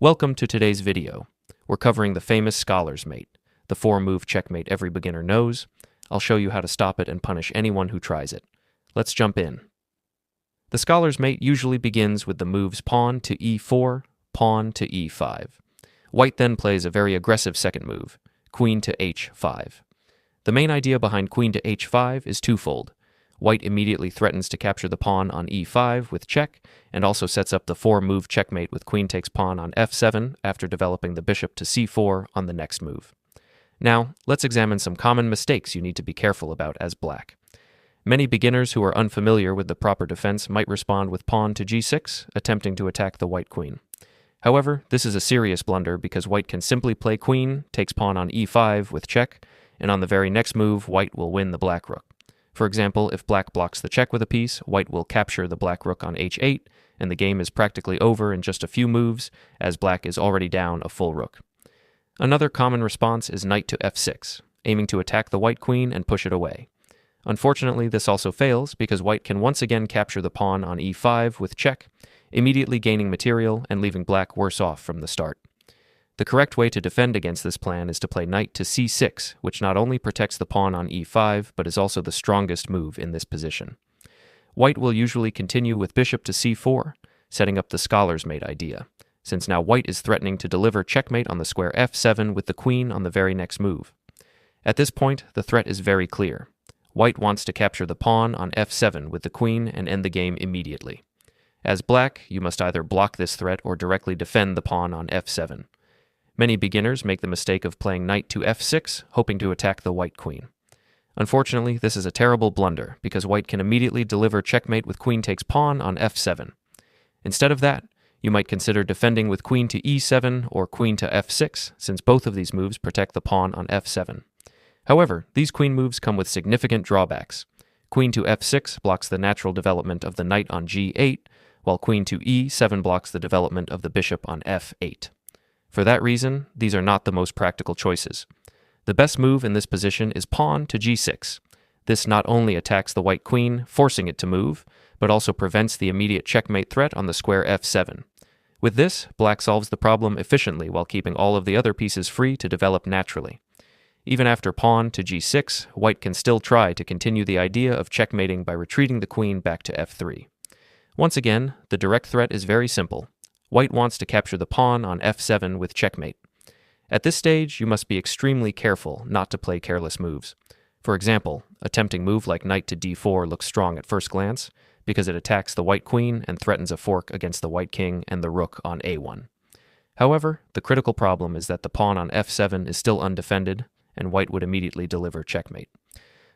Welcome to today's video. We're covering the famous scholar's mate, the 4-move checkmate every beginner knows. I'll show you how to stop it and punish anyone who tries it. Let's jump in. The scholar's mate usually begins with the moves pawn to e4, pawn to e5. White then plays a very aggressive second move, queen to h5. The main idea behind queen to h5 is twofold. White immediately threatens to capture the pawn on e5 with check, and also sets up the 4-move checkmate with queen takes pawn on f7 after developing the bishop to c4 on the next move. Now, let's examine some common mistakes you need to be careful about as black. Many beginners who are unfamiliar with the proper defense might respond with pawn to g6, attempting to attack the white queen. However, this is a serious blunder because white can simply play queen, takes pawn on e5 with check, and on the very next move, white will win the black rook. For example, if black blocks the check with a piece, white will capture the black rook on h8, and the game is practically over in just a few moves, as black is already down a full rook. Another common response is knight to f6, aiming to attack the white queen and push it away. Unfortunately, this also fails because white can once again capture the pawn on e5 with check, immediately gaining material and leaving black worse off from the start. The correct way to defend against this plan is to play knight to c6, which not only protects the pawn on e5, but is also the strongest move in this position. White will usually continue with bishop to c4, setting up the scholar's mate idea, since now white is threatening to deliver checkmate on the square f7 with the queen on the very next move. At this point, the threat is very clear. White wants to capture the pawn on f7 with the queen and end the game immediately. As black, you must either block this threat or directly defend the pawn on f7. Many beginners make the mistake of playing knight to f6, hoping to attack the white queen. Unfortunately, this is a terrible blunder, because white can immediately deliver checkmate with queen takes pawn on f7. Instead of that, you might consider defending with queen to e7 or queen to f6, since both of these moves protect the pawn on f7. However, these queen moves come with significant drawbacks. Queen to f6 blocks the natural development of the knight on g8, while queen to e7 blocks the development of the bishop on f8. For that reason, these are not the most practical choices. The best move in this position is pawn to g6. This not only attacks the white queen, forcing it to move, but also prevents the immediate checkmate threat on the square f7. With this, black solves the problem efficiently while keeping all of the other pieces free to develop naturally. Even after pawn to g6, white can still try to continue the idea of checkmating by retreating the queen back to f3. Once again, the direct threat is very simple. White wants to capture the pawn on f7 with checkmate. At this stage, you must be extremely careful not to play careless moves. For example, a tempting move like knight to d4 looks strong at first glance, because it attacks the white queen and threatens a fork against the white king and the rook on a1. However, the critical problem is that the pawn on f7 is still undefended, and white would immediately deliver checkmate.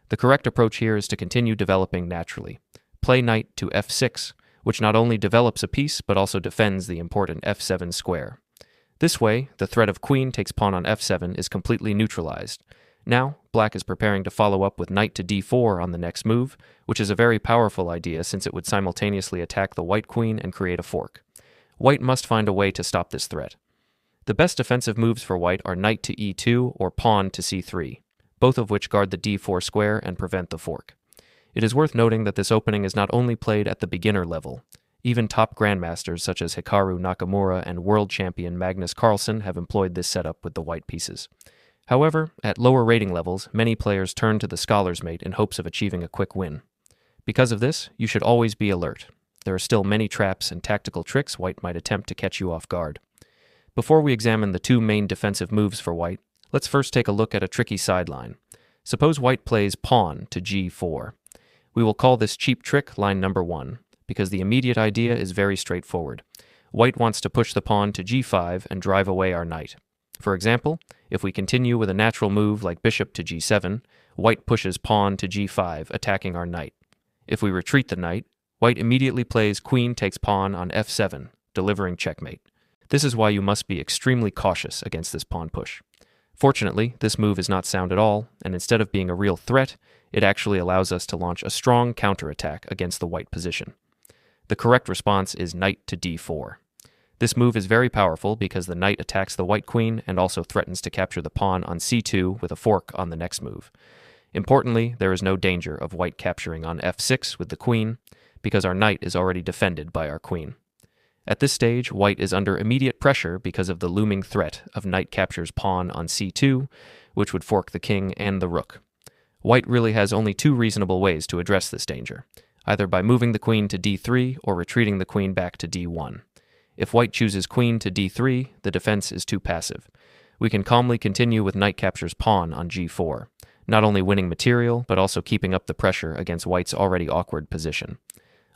The correct approach here is to continue developing naturally. Play knight to f6, which not only develops a piece but also defends the important f7 square. This way, the threat of queen takes pawn on f7 is completely neutralized. Now, black is preparing to follow up with knight to d4 on the next move, which is a very powerful idea since it would simultaneously attack the white queen and create a fork. White must find a way to stop this threat. The best defensive moves for white are knight to e2 or pawn to c3, both of which guard the d4 square and prevent the fork. It is worth noting that this opening is not only played at the beginner level. Even top grandmasters such as Hikaru Nakamura and world champion Magnus Carlsen have employed this setup with the white pieces. However, at lower rating levels, many players turn to the scholar's mate in hopes of achieving a quick win. Because of this, you should always be alert. There are still many traps and tactical tricks white might attempt to catch you off guard. Before we examine the two main defensive moves for white, let's first take a look at a tricky sideline. Suppose white plays pawn to g4. We will call this cheap trick line number 1, because the immediate idea is very straightforward. White wants to push the pawn to g5 and drive away our knight. For example, if we continue with a natural move like bishop to g7, white pushes pawn to g5, attacking our knight. If we retreat the knight, white immediately plays queen takes pawn on f7, delivering checkmate. This is why you must be extremely cautious against this pawn push. Fortunately, this move is not sound at all, and instead of being a real threat, it actually allows us to launch a strong counterattack against the white position. The correct response is knight to d4. This move is very powerful because the knight attacks the white queen and also threatens to capture the pawn on c2 with a fork on the next move. Importantly, there is no danger of white capturing on f6 with the queen, because our knight is already defended by our queen. At this stage, white is under immediate pressure because of the looming threat of knight captures pawn on c2, which would fork the king and the rook. White really has only two reasonable ways to address this danger, either by moving the queen to d3 or retreating the queen back to d1. If white chooses queen to d3, the defense is too passive. We can calmly continue with knight captures pawn on g4, not only winning material, but also keeping up the pressure against white's already awkward position.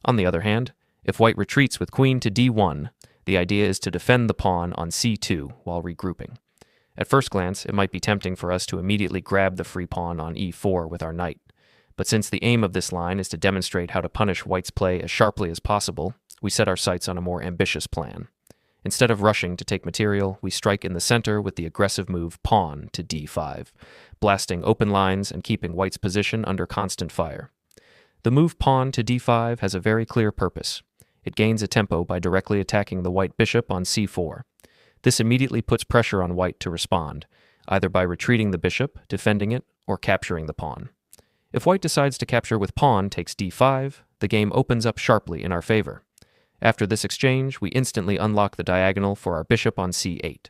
On the other hand, if white retreats with queen to d1, the idea is to defend the pawn on c2 while regrouping. At first glance, it might be tempting for us to immediately grab the free pawn on e4 with our knight, but since the aim of this line is to demonstrate how to punish white's play as sharply as possible, we set our sights on a more ambitious plan. Instead of rushing to take material, we strike in the center with the aggressive move pawn to d5, blasting open lines and keeping white's position under constant fire. The move pawn to d5 has a very clear purpose. It gains a tempo by directly attacking the white bishop on c4. This immediately puts pressure on white to respond, either by retreating the bishop, defending it, or capturing the pawn. If white decides to capture with pawn takes d5, the game opens up sharply in our favor. After this exchange, we instantly unlock the diagonal for our bishop on c8.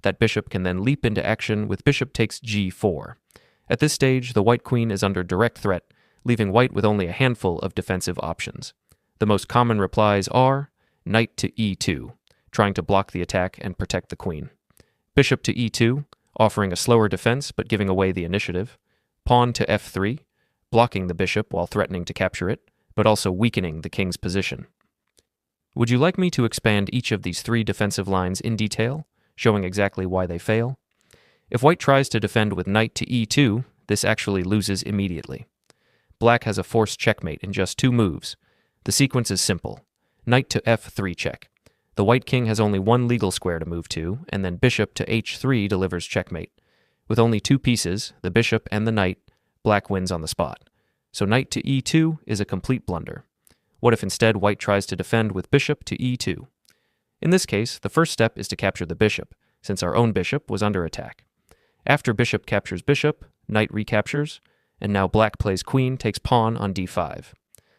That bishop can then leap into action with bishop takes g4. At this stage, the white queen is under direct threat, leaving white with only a handful of defensive options. The most common replies are knight to e2, trying to block the attack and protect the queen; bishop to e2, offering a slower defense but giving away the initiative; pawn to f3, blocking the bishop while threatening to capture it, but also weakening the king's position. Would you like me to expand each of these three defensive lines in detail, showing exactly why they fail? If white tries to defend with knight to e2, this actually loses immediately. Black has a forced checkmate in just two moves. The sequence is simple: knight to f3 check. The white king has only one legal square to move to, and then bishop to h3 delivers checkmate. With only two pieces, the bishop and the knight, black wins on the spot. So knight to e2 is a complete blunder. What if instead white tries to defend with bishop to e2? In this case, the first step is to capture the bishop, since our own bishop was under attack. After bishop captures bishop, knight recaptures, and now black plays queen takes pawn on d5.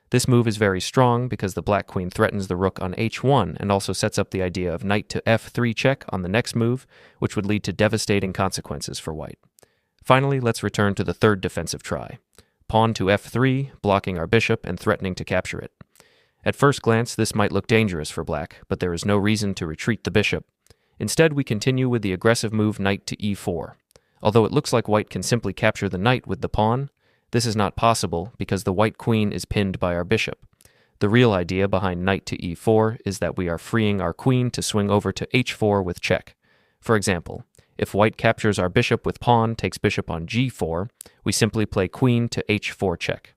This move is very strong because the black queen threatens the rook on h1 and also sets up the idea of knight to f3 check on the next move, which would lead to devastating consequences for white. Finally, let's return to the third defensive try. Pawn to f3, blocking our bishop and threatening to capture it. At first glance, this might look dangerous for black, but there is no reason to retreat the bishop. Instead, we continue with the aggressive move knight to e4. Although it looks like white can simply capture the knight with the pawn, this is not possible because the white queen is pinned by our bishop. The real idea behind knight to e4 is that we are freeing our queen to swing over to h4 with check. For example, if white captures our bishop with pawn takes bishop on g4, we simply play queen to h4 check.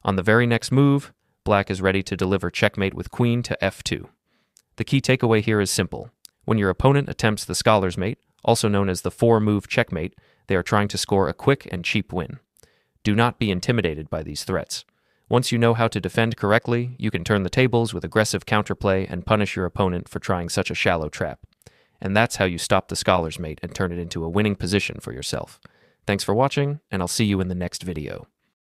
On the very next move, black is ready to deliver checkmate with queen to f2. The key takeaway here is simple. When your opponent attempts the scholar's mate, also known as the four-move checkmate, they are trying to score a quick and cheap win. Do not be intimidated by these threats. Once you know how to defend correctly, you can turn the tables with aggressive counterplay and punish your opponent for trying such a shallow trap. And that's how you stop the scholar's mate and turn it into a winning position for yourself. Thanks for watching, and I'll see you in the next video.